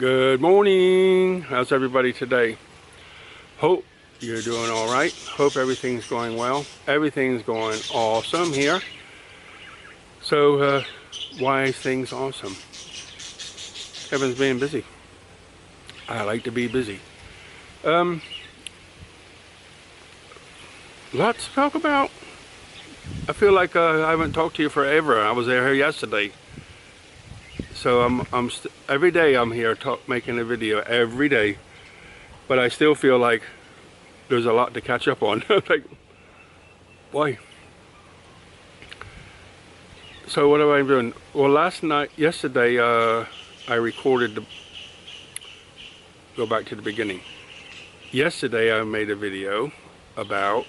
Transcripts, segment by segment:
Good morning. How's everybody today? Hope you're doing all right. Hope everything's going well. Everything's going awesome here. So, why is things awesome? Kevin's being busy. I like to be busy. Lots to talk about. I feel like I haven't talked to you forever. I was here yesterday. So every day I'm here making a video every day, but I still feel like there's a lot to catch up on. Like, why? So what am I doing? Well, yesterday, I recorded go back to the beginning. Yesterday I made a video about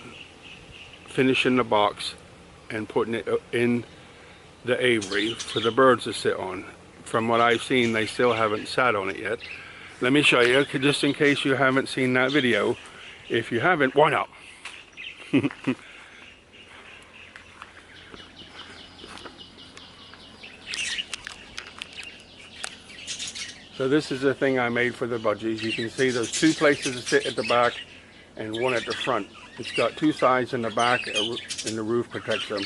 finishing the box and putting it in the aviary for the birds to sit on. From what I've seen, they still haven't sat on it yet. Let me show you, just in case you haven't seen that video. If you haven't, why not? So this is the thing I made for the budgies. You can see there's two places to sit at the back and one at the front. It's got two sides in the back and the roof protects them.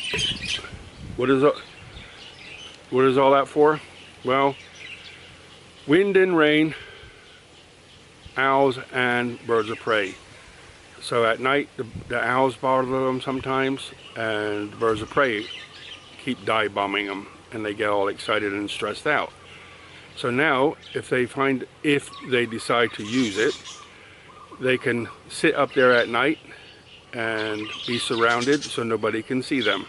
What is all that for? Well, wind and rain, owls and birds of prey. So at night the owls bother them sometimes, and the birds of prey keep dive bombing them, and they get all excited and stressed out. So now if they decide to use it, they can sit up there at night and be surrounded so nobody can see them.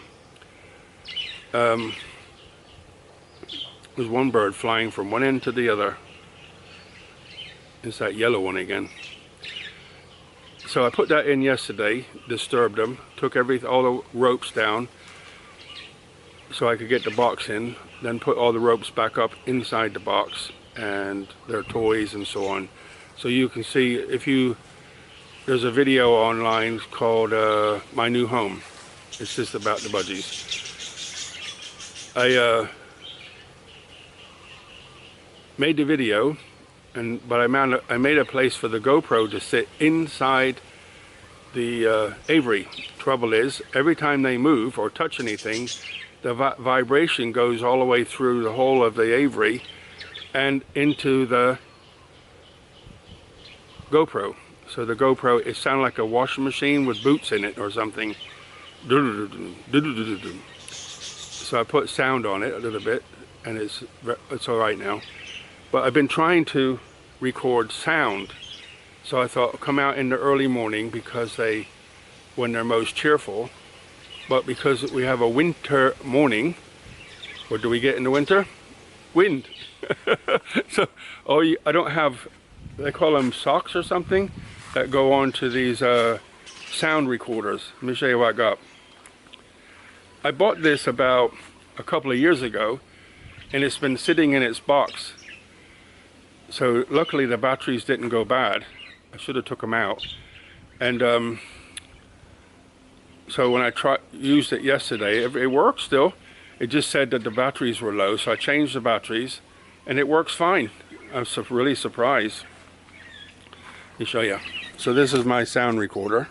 There's one bird flying from one end to the other. It's that yellow one again. So I put that in yesterday, disturbed them, took all the ropes down so I could get the box in, then put all the ropes back up inside the box and their toys and so on. So you can see, there's a video online called My New Home. It's just about the budgies. I made the video, but I made a place for the GoPro to sit inside the aviary. Trouble is, every time they move or touch anything, the vibration goes all the way through the whole of the aviary and into the GoPro. So the GoPro, it sounds like a washing machine with boots in it or something. So I put sound on it a little bit, and it's all right now. But I've been trying to record sound, so I thought I'll come out in the early morning because when they're most cheerful. But because we have a winter morning, what do we get in the winter? Wind. So I don't have, they call them socks or something, that go on to these sound recorders. Let me show you what I got. I bought this about a couple of years ago, and it's been sitting in its box. So luckily the batteries didn't go bad. I should have took them out. And so when I used it yesterday, it worked still. It just said that the batteries were low, so I changed the batteries and it works fine. I'm really surprised. Let me show you. So this is my sound recorder.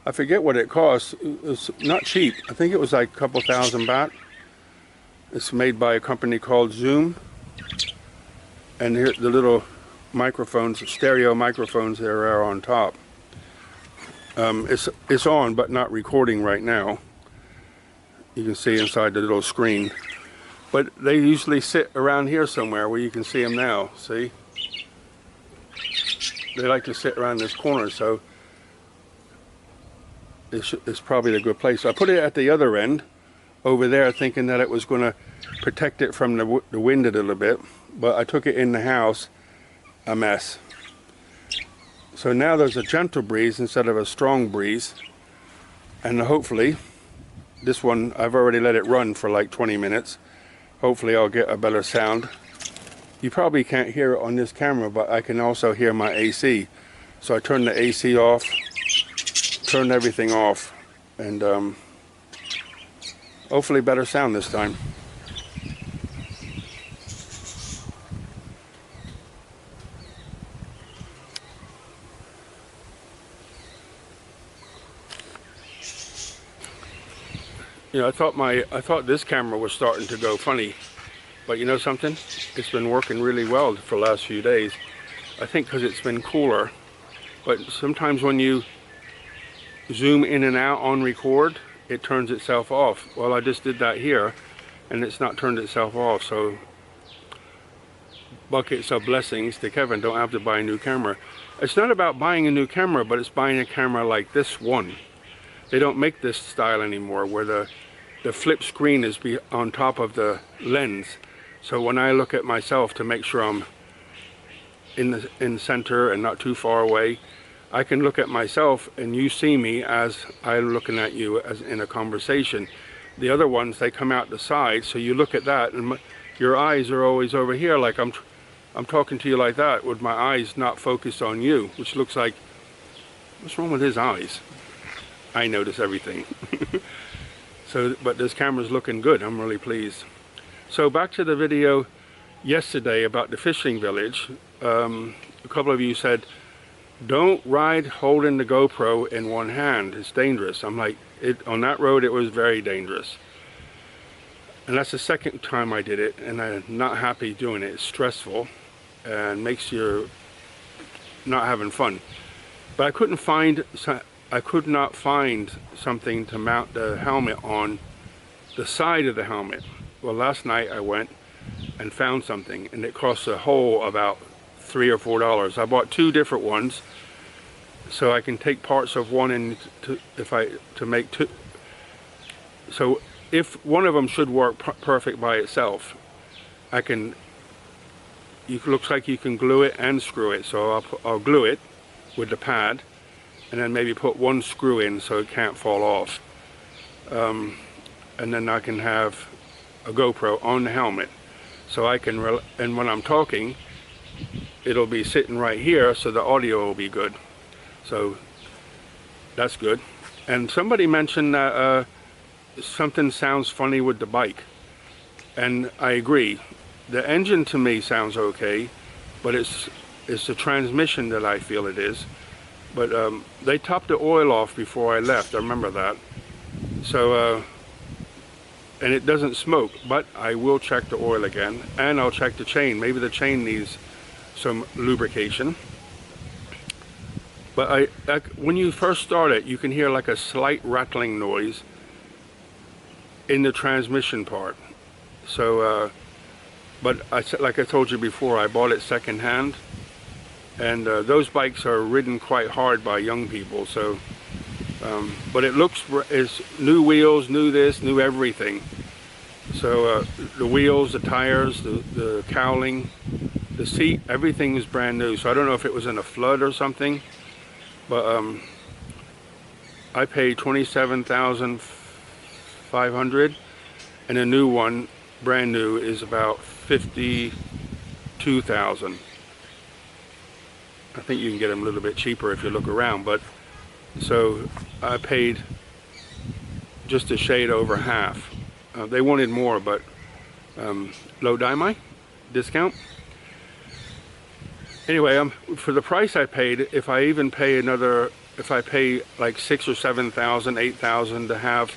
I forget what it cost. It's not cheap. I think it was like a couple thousand baht. It's made by a company called Zoom. And here the little microphones, stereo microphones that are on top. It's on but not recording right now. You can see inside the little screen. But they usually sit around here somewhere where you can see them now. See? They like to sit around this corner, so it's probably a good place. So I put it at the other end over there thinking that it was going to protect it from the wind a little bit. But I took it in the house, a mess. So now there's a gentle breeze instead of a strong breeze. And hopefully, this one, I've already let it run for like 20 minutes. Hopefully I'll get a better sound. You probably can't hear it on this camera, but I can also hear my AC. So I turned the AC off, turned everything off, and hopefully better sound this time. I thought this camera was starting to go funny, but you know something? It's been working really well for the last few days. I think because it's been cooler. But sometimes when you zoom in and out on record, it turns itself off. Well, I just did that here, and it's not turned itself off. So buckets of blessings to Kevin. Don't have to buy a new camera. It's not about buying a new camera, but it's buying a camera like this one. They don't make this style anymore, where the flip screen is on top of the lens. So when I look at myself to make sure I'm in the center and not too far away, I can look at myself and you see me as I'm looking at you as in a conversation. The other ones, they come out the side, so you look at that and your eyes are always over here, like I'm talking to you like that with my eyes not focused on you, which looks like, what's wrong with his eyes? I notice everything. So, but this camera's looking good. I'm really pleased. So back to the video yesterday about the fishing village. A couple of you said, don't ride holding the GoPro in one hand. It's dangerous. I'm like, on that road it was very dangerous. And that's the second time I did it, and I'm not happy doing it. It's stressful and makes you not having fun. But I could not find something to mount the helmet on the side of the helmet. Well, last night I went and found something, and it cost a whole about $3 or $4. I bought two different ones, so I can take parts of one and to make two. So if one of them should work perfect by itself, looks like you can glue it and screw it. So I'll glue it with the pad, and then maybe put one screw in so it can't fall off. And then I can have a GoPro on the helmet, so I can, and when I'm talking, it'll be sitting right here, so the audio will be good. So that's good. And somebody mentioned that something sounds funny with the bike, and I agree. The engine to me sounds okay, but it's the transmission that I feel it is. But they topped the oil off before I left, I remember that. So and it doesn't smoke, but I will check the oil again, and I'll check the chain. Maybe the chain needs some lubrication. But when you first start it, you can hear like a slight rattling noise in the transmission part. So but like I told you before, I bought it secondhand, and those bikes are ridden quite hard by young people. So but it looks is new wheels, new this, new everything. So the wheels, the tires, the cowling, the seat, everything is brand new. So I don't know if it was in a flood or something, but I paid $27,500, and a new one, brand new, is about $52,000. I think you can get them a little bit cheaper if you look around, but so I paid just a shade over half. They wanted more, but low dime discount. Anyway, for the price I paid, if I even pay another, if I pay like $6,000 or $7,000, $8,000 to have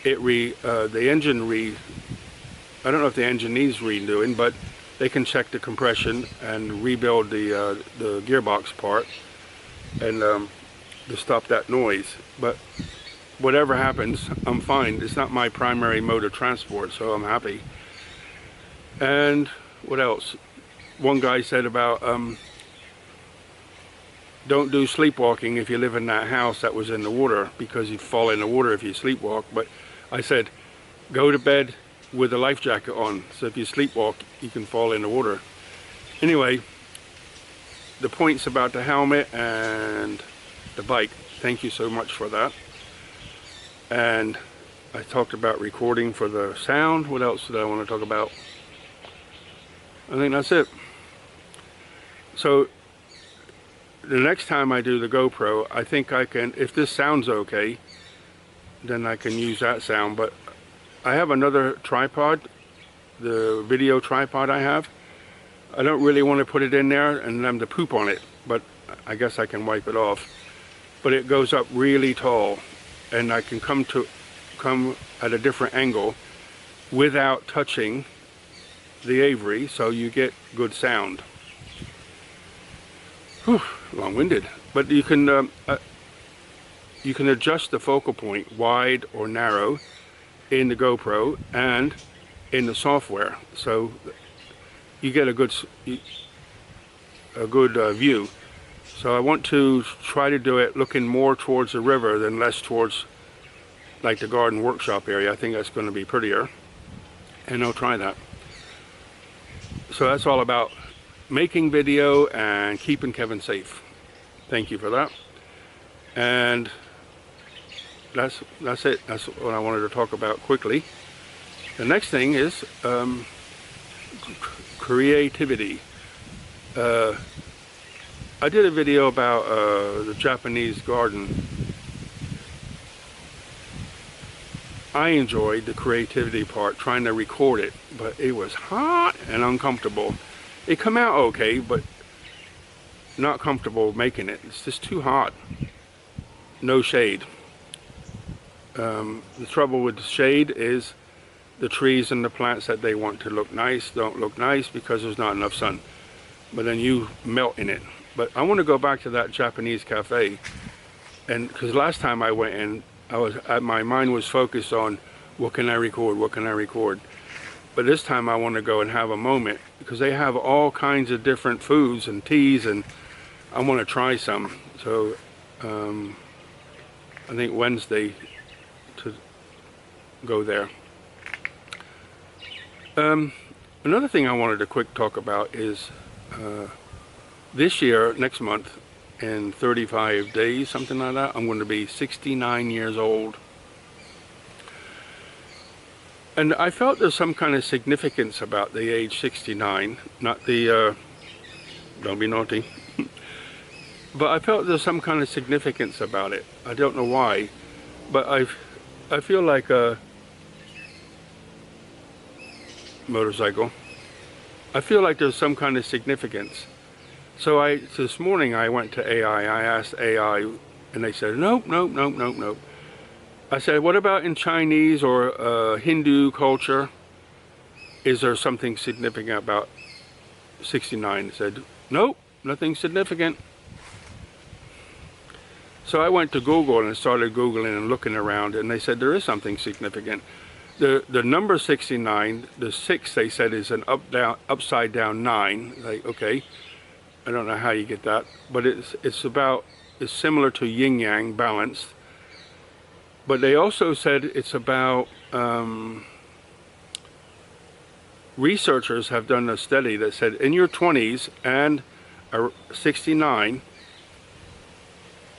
it the engine I don't know if the engine needs redoing, but they can check the compression and rebuild the gearbox part, and to stop that noise. But whatever happens, I'm fine. It's not my primary mode of transport, so I'm happy. And what else? One guy said about don't do sleepwalking if you live in that house that was in the water, because you fall in the water if you sleepwalk. But I said, go to bed with a life jacket on, so if you sleepwalk, you can fall in the water. Anyway, the points about the helmet and the bike, thank you so much for that. And I talked about recording for the sound. What else did I want to talk about? I think that's it. So the next time I do the GoPro, I think I can, if this sounds okay, then I can use that sound. But I have another tripod, the video tripod I have. I don't really want to put it in there and them to poop on it, but I guess I can wipe it off. But it goes up really tall, and I can come to come at a different angle without touching the aviary, so you get good sound. Whew, long-winded. But you can adjust the focal point wide or narrow in the GoPro and in the software, so you get a good view. So I want to try to do it looking more towards the river than less towards like the garden workshop area. I think that's going to be prettier, and I'll try that. So that's all about making video and keeping Kevin safe. Thank you for that. And that's it. That's what I wanted to talk about quickly. The next thing is creativity. I did a video about the Japanese garden. I enjoyed the creativity part, trying to record it, but it was hot and uncomfortable. It came out okay, but not comfortable making it. It's just too hot. No shade. The trouble with the shade is the trees and the plants that they want to look nice don't look nice because there's not enough sun. But then you melt in it. But I want to go back to that Japanese cafe, and because last time I went in, my mind was focused on what can I record, what can I record. But this time I want to go and have a moment, because they have all kinds of different foods and teas, and I want to try some. So I think Wednesday to go there. Another thing I wanted to quick talk about is this year, next month, in 35 days, something like that, I'm going to be 69 years old. And I felt there's some kind of significance about the age 69, not the, don't be naughty, but I felt there's some kind of significance about it. I don't know why, but I feel like a motorcycle. I feel like there's some kind of significance. So this morning I went to AI, I asked AI, and they said, nope, nope, nope, nope, nope. I said, what about in Chinese or Hindu culture? Is there something significant about 69? They said, nope, nothing significant. So I went to Google and started Googling and looking around, and they said there is something significant. The number 69, the 6 they said is an upside down 9. Like, okay, I don't know how you get that, but it's similar to yin yang, balanced. But they also said it's about, researchers have done a study that said in your 20s and 69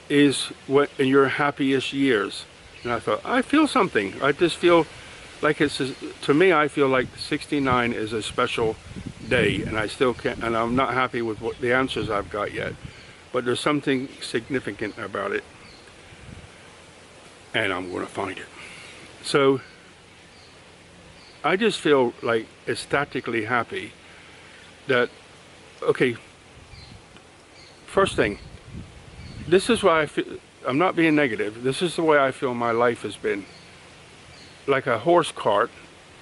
is what in your happiest years. And I thought, I feel something. I just feel like to me, I feel like 69 is a special day, and I still can't, and I'm not happy with what the answers I've got yet, but there's something significant about it, and I'm going to find it. So I just feel like ecstatically happy that, okay, first thing, this is why I feel, I'm not being negative, this is the way I feel my life has been. Like a horse cart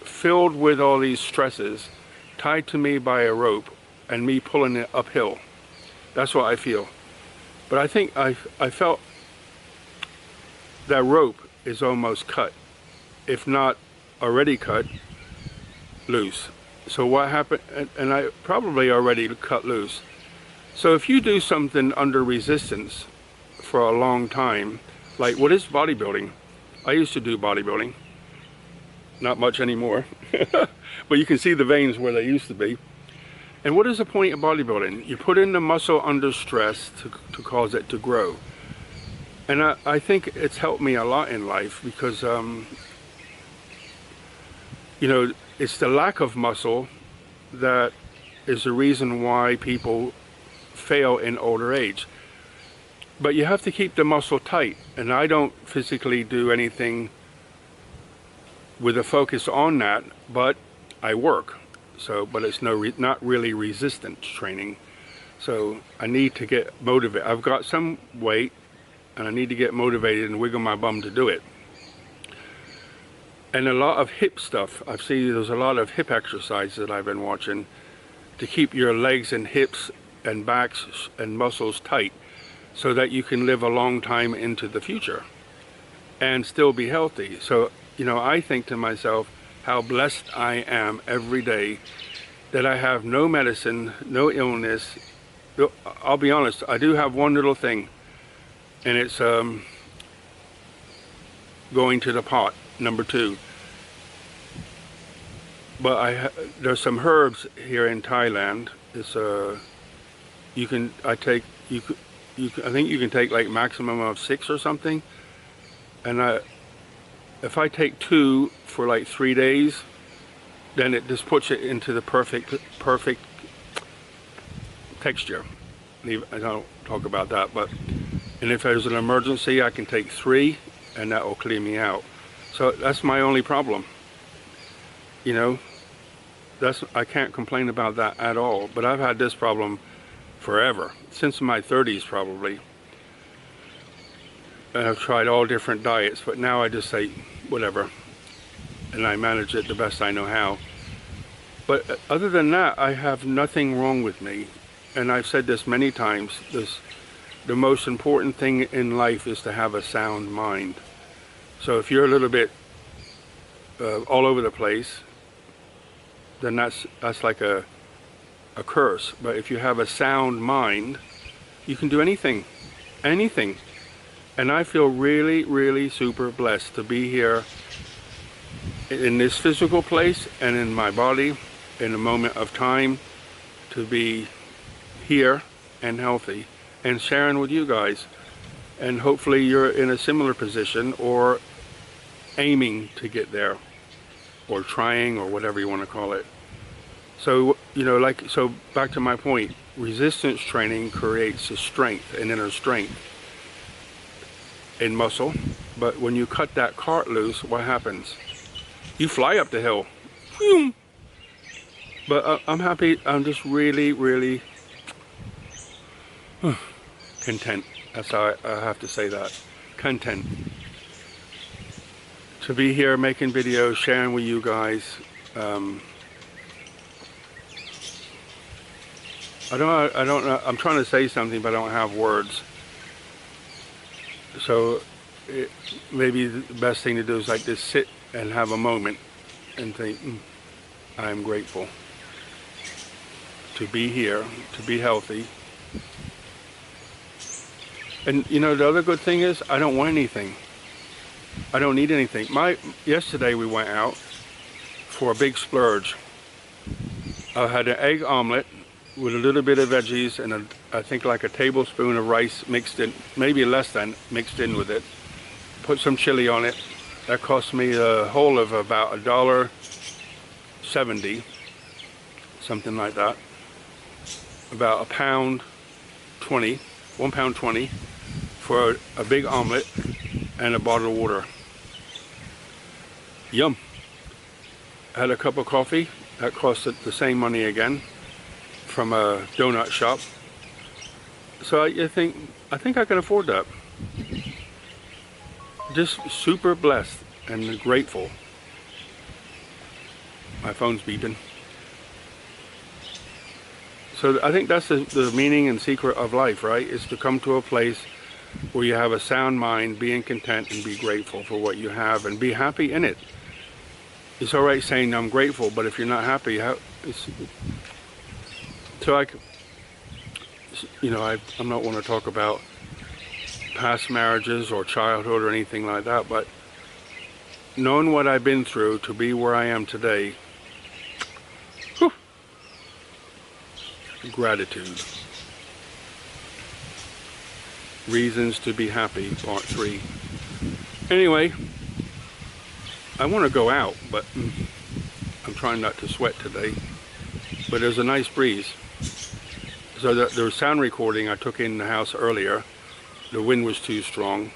filled with all these stresses tied to me by a rope and me pulling it uphill. That's what I feel. But I think I felt that rope is almost cut, if not already cut, loose. So what happened, and I probably already cut loose. So if you do something under resistance for a long time, like what is bodybuilding? I used to do bodybuilding. Not much anymore, but you can see the veins where they used to be. And what is the point of bodybuilding? You put in the muscle under stress to cause it to grow. And I think it's helped me a lot in life because, you know, it's the lack of muscle that is the reason why people fail in older age. But you have to keep the muscle tight, and I don't physically do anything with a focus on that, but I work. So, but it's not really resistance training. So I need to get motivated. I've got some weight, and I need to get motivated and wiggle my bum to do it. And a lot of hip stuff. I've seen there's a lot of hip exercises that I've been watching to keep your legs and hips and backs and muscles tight so that you can live a long time into the future and still be healthy. So, you know, I think to myself how blessed I am every day that I have no medicine, no illness. I'll be honest, I do have one little thing, and it's going to the pot, number 2. But there's some herbs here in Thailand. It's I think you can take like maximum of 6 or something, and if I take 2 for like 3 days, then it just puts it into the perfect texture. I don't talk about that, and if there's an emergency, I can take 3, and that will clear me out. So that's my only problem. You know, I can't complain about that at all. But I've had this problem forever, since my 30s probably. And I've tried all different diets, but now I just say whatever, and I manage it the best I know how. But other than that, I have nothing wrong with me. And I've said this many times, the most important thing in life is to have a sound mind. So if you're a little bit all over the place, then that's like a curse. But if you have a sound mind, you can do anything. And I feel really, really super blessed to be here in this physical place and in my body in a moment of time, to be here and healthy and sharing with you guys. And hopefully you're in a similar position, or aiming to get there, or trying, or whatever you want to call it. So, you know, so back to my point, resistance training creates a strength, an inner strength in muscle. But when you cut that cart loose, what happens? You fly up the hill. But I'm happy. I'm just really, really content. That's how I have to say that. Content. To be here making videos, sharing with you guys. I don't know. I'm trying to say something, but I don't have words. So maybe the best thing to do is like just sit and have a moment and think, I'm grateful to be here, to be healthy. And you know, the other good thing is I don't want anything. I don't need anything. Yesterday we went out for a big splurge. I had an egg omelet with a little bit of veggies and I think like a tablespoon of rice mixed in, maybe less than, mixed in with it. Put some chili on it. That cost me a whole of about $1.70, something like that. About £1.20 for a big omelet and a bottle of water. Yum. I had a cup of coffee. That costed the same money again from a donut shop. So I think I can afford that. Just super blessed and grateful. My phone's beeping. So I think that's the meaning and secret of life, right? Is to come to a place where you have a sound mind, being content and be grateful for what you have and be happy in it. It's all right saying I'm grateful, but if you're not happy, I'm not want to talk about past marriages or childhood or anything like that, but knowing what I've been through to be where I am today, whew, gratitude. Reasons to be happy, part 3. Anyway, I want to go out, but I'm trying not to sweat today. But there's a nice breeze. So the sound recording I took in the house earlier, the wind was too strong.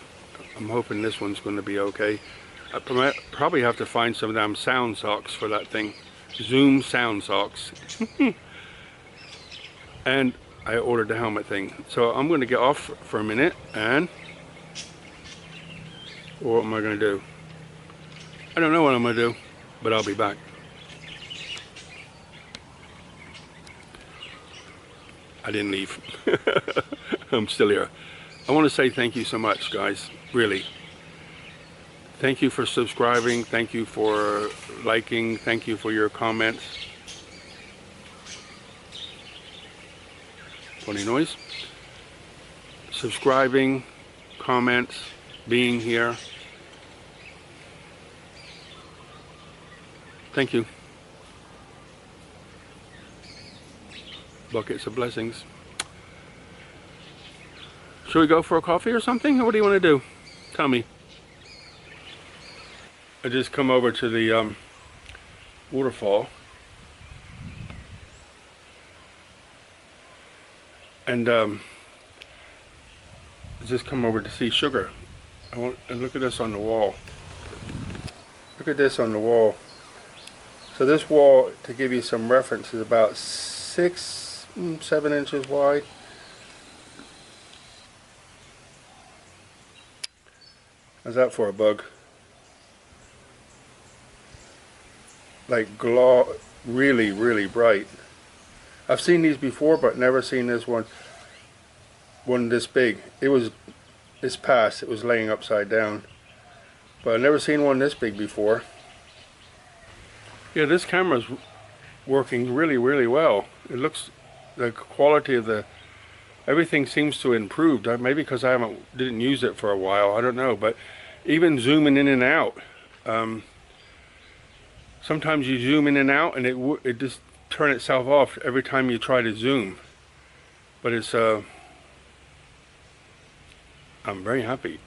I'm hoping this one's going to be okay. I probably have to find some damn sound socks for that thing. Zoom sound socks. And I ordered the helmet thing. So I'm going to get off for a minute and what am I going to do? I don't know what I'm gonna do, but I'll be back. I didn't leave. I'm still here. I want to say thank you so much, guys. Really. Thank you for subscribing. Thank you for liking. Thank you for your comments. Funny noise. Subscribing, comments, being here. Thank you. Buckets of blessings. Should we go for a coffee or something? What do you want to do? Tell me. I just come over to the waterfall, and just come over to see Sugar. And look at this on the wall. Look at this on the wall. So this wall, to give you some reference, is about 6-7 inches wide. How's that for a bug? Like glow, really, really bright. I've seen these before, but never seen this one this big. It was laying upside down, but I've never seen one this big before. Yeah, this camera's working really, really well. It looks, the quality of everything seems to improve. Maybe because I didn't use it for a while, I don't know. But even zooming in and out, sometimes you zoom in and out and it just turns itself off every time you try to zoom. But it's I'm very happy.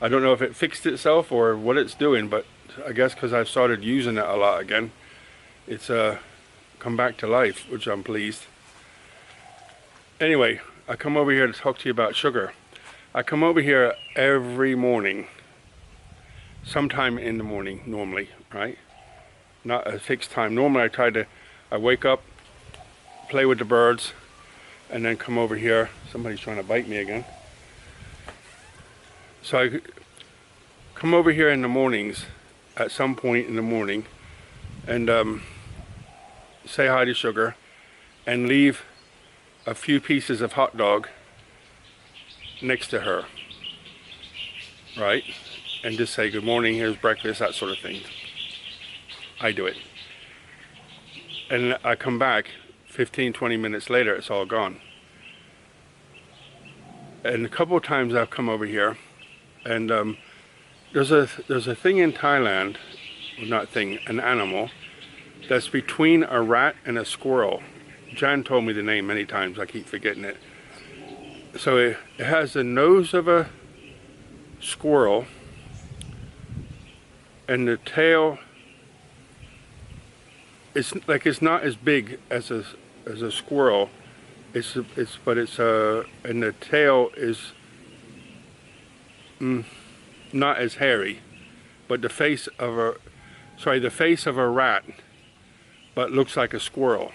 I don't know if it fixed itself or what it's doing, but I guess because I've started using it a lot again, it's come back to life, which I'm pleased. Anyway, I come over here to talk to you about Sugar. I come over here every morning, sometime in the morning normally, right? Not a fixed time. Normally I wake up, play with the birds, and then come over here. Somebody's trying to bite me again. So I come over here in the mornings, at some point in the morning, and say hi to Sugar, and leave a few pieces of hot dog next to her, right? And just say, good morning, here's breakfast, that sort of thing. I do it. And I come back 15-20 minutes later, it's all gone. And a couple of times I've come over here, and there's a thing in Thailand, well, not thing, an animal, that's between a rat and a squirrel. Jan told me the name many times, I keep forgetting it. So it has the nose of a squirrel, and the tail, it's not as big as a squirrel. And the tail is not as hairy, but the face of a rat, but looks like a squirrel.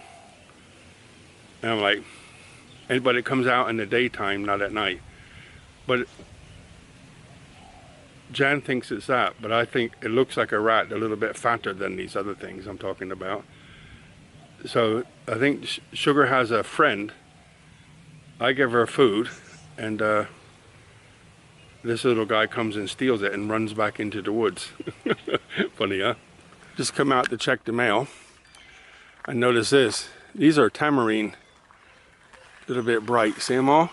And I'm like, but it comes out in the daytime, not at night. But Jan thinks it's that, but I think it looks like a rat, a little bit fatter than these other things I'm talking about. So I think Sugar has a friend. I give her food, and this little guy comes and steals it and runs back into the woods. Funny, huh? Just come out to check the mail. I notice this. These are tamarine. A little bit bright. See them all?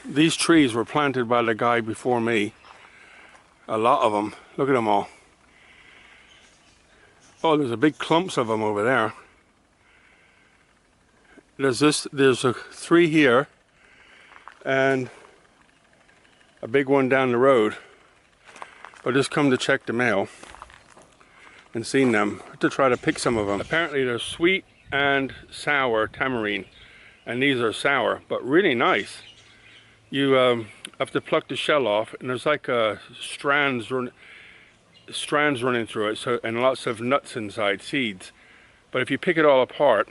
These trees were planted by the guy before me. A lot of them. Look at them all. Oh, there's a big clumps of them over there. There's 3 here, and a big one down the road. I just come to check the mail and seen them to try to pick some of them. Apparently they're sweet and sour tamarine, and these are sour, but really nice. You have to pluck the shell off, and there's like strands running through it, so, and lots of nuts inside, seeds. But if you pick it all apart,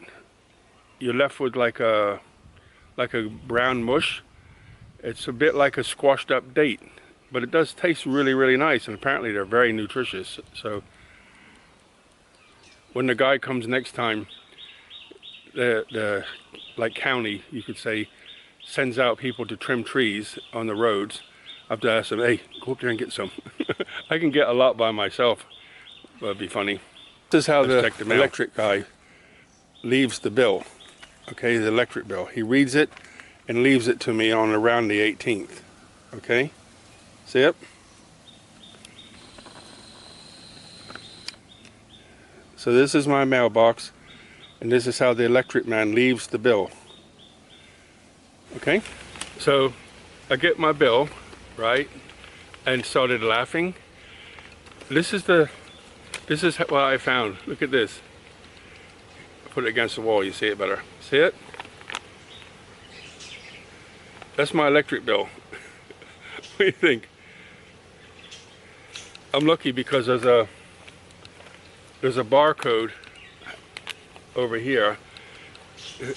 you're left with like a brown mush. It's a bit like a squashed up date. but it does taste really, really nice, and apparently they're very nutritious. So when the guy comes next time, the like county, you could say, sends out people to trim trees on the roads, I have to ask them, hey, go up there and get some. I can get a lot by myself, but it'd be funny. This is how the electric guy leaves the bill, okay, the electric bill. He reads it and leaves it to me on around the 18th, okay? See it? So this is my mailbox, and this is how the electric man leaves the bill. Okay? So I get my bill, right? And started laughing. This is what I found. Look at this. Put it against the wall, you see it better. See it? That's my electric bill. What do you think? I'm lucky because there's a barcode over here.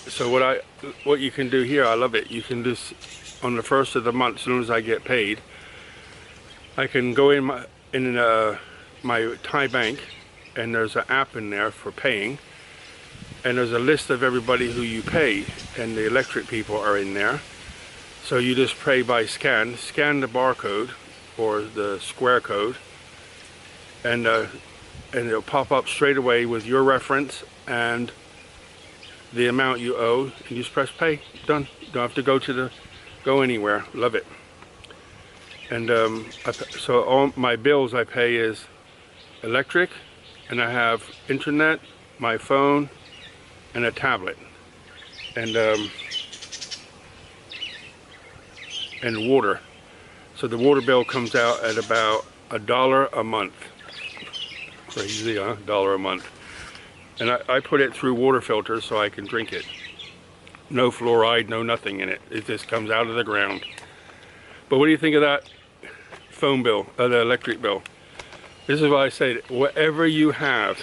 So what you can do here, I love it. You can just, on the first of the month, as soon as I get paid, I can go in my Thai bank, and there's an app in there for paying, and there's a list of everybody who you pay, and the electric people are in there. So you just pay by scan the barcode or the square code, and it'll pop up straight away with your reference and the amount you owe, and you just press pay. Done. Don't have to go anywhere. Love it. And so all my bills I pay is electric, and I have internet, my phone, and a tablet, and water. So the water bill comes out at about $1 a month. Crazy, huh? $1 a month. And I put it through water filters so I can drink it. No fluoride, no nothing in it. It just comes out of the ground. But what do you think of that phone bill, the electric bill? This is what I say, whatever you have.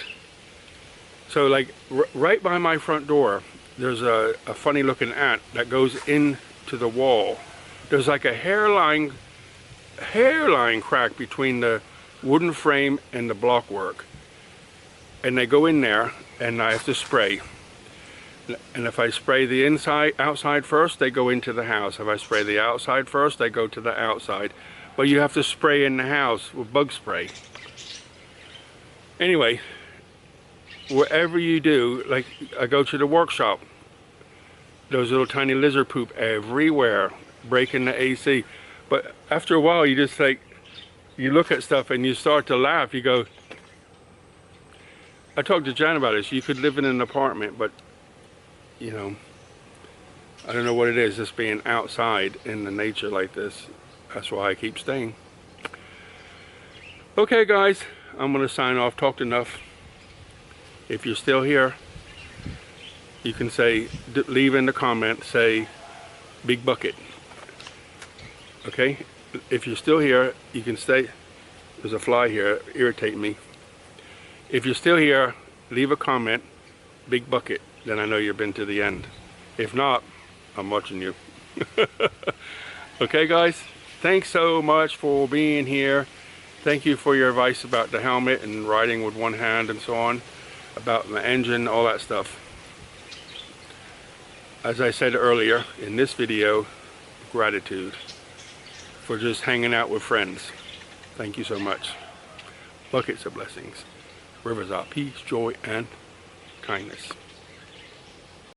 So like right by my front door, there's a funny looking ant that goes into the wall. There's like a hairline crack between the wooden frame and the block work. And they go in there, and I have to spray. And if I spray the outside first, they go into the house. If I spray the outside first, they go to the outside. But you have to spray in the house with bug spray. Anyway, whatever you do, like I go to the workshop, those little tiny lizard poop everywhere, breaking the AC. But after a while, you just like, you look at stuff and you start to laugh. You go, I talked to Jan about this. You could live in an apartment, but you know, I don't know what it is, just being outside in the nature like this. That's why I keep staying. Okay guys, I'm gonna sign off. Talked enough. If you're still here, you can say, leave in the comment, say big bucket. Okay, if you're still here, you can stay. There's a fly here irritating me. If you're still here, leave a comment, big bucket, then I know you've been to the end. If not, I'm watching you. Okay guys, thanks so much for being here. Thank you for your advice about the helmet and riding with one hand and so on, about the engine, all that stuff. As I said earlier in this video, gratitude for just hanging out with friends. Thank you so much. Buckets of blessings. Rivers of peace, joy, and kindness.